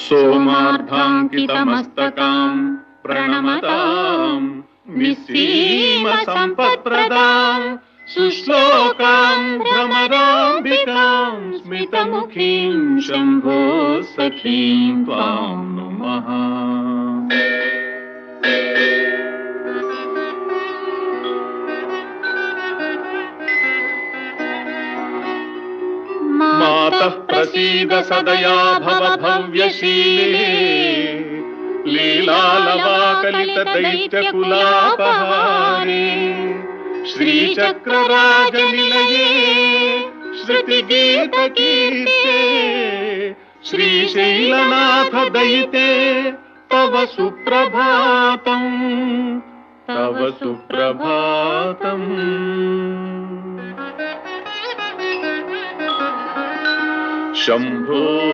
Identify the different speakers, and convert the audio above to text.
Speaker 1: सोमार्धाङ्कितमस्तकां प्रणमतां निस्सीम सम्पत्प्रदां सुश्लोकां भ्रमराम्बिकां स्मितमुखीं शम्भो सखीं त्वां नुमः। मातः प्रसीद सदया भव भव्यशीले लीलालवाकलितदैत्यकुलापहारे श्रीचक्रराजनिलये श्रुतिगीतकीर्ते श्रीशैलनाथ दयिते तव सुप्रभातम् तव सुप्रभातम्। शम्भो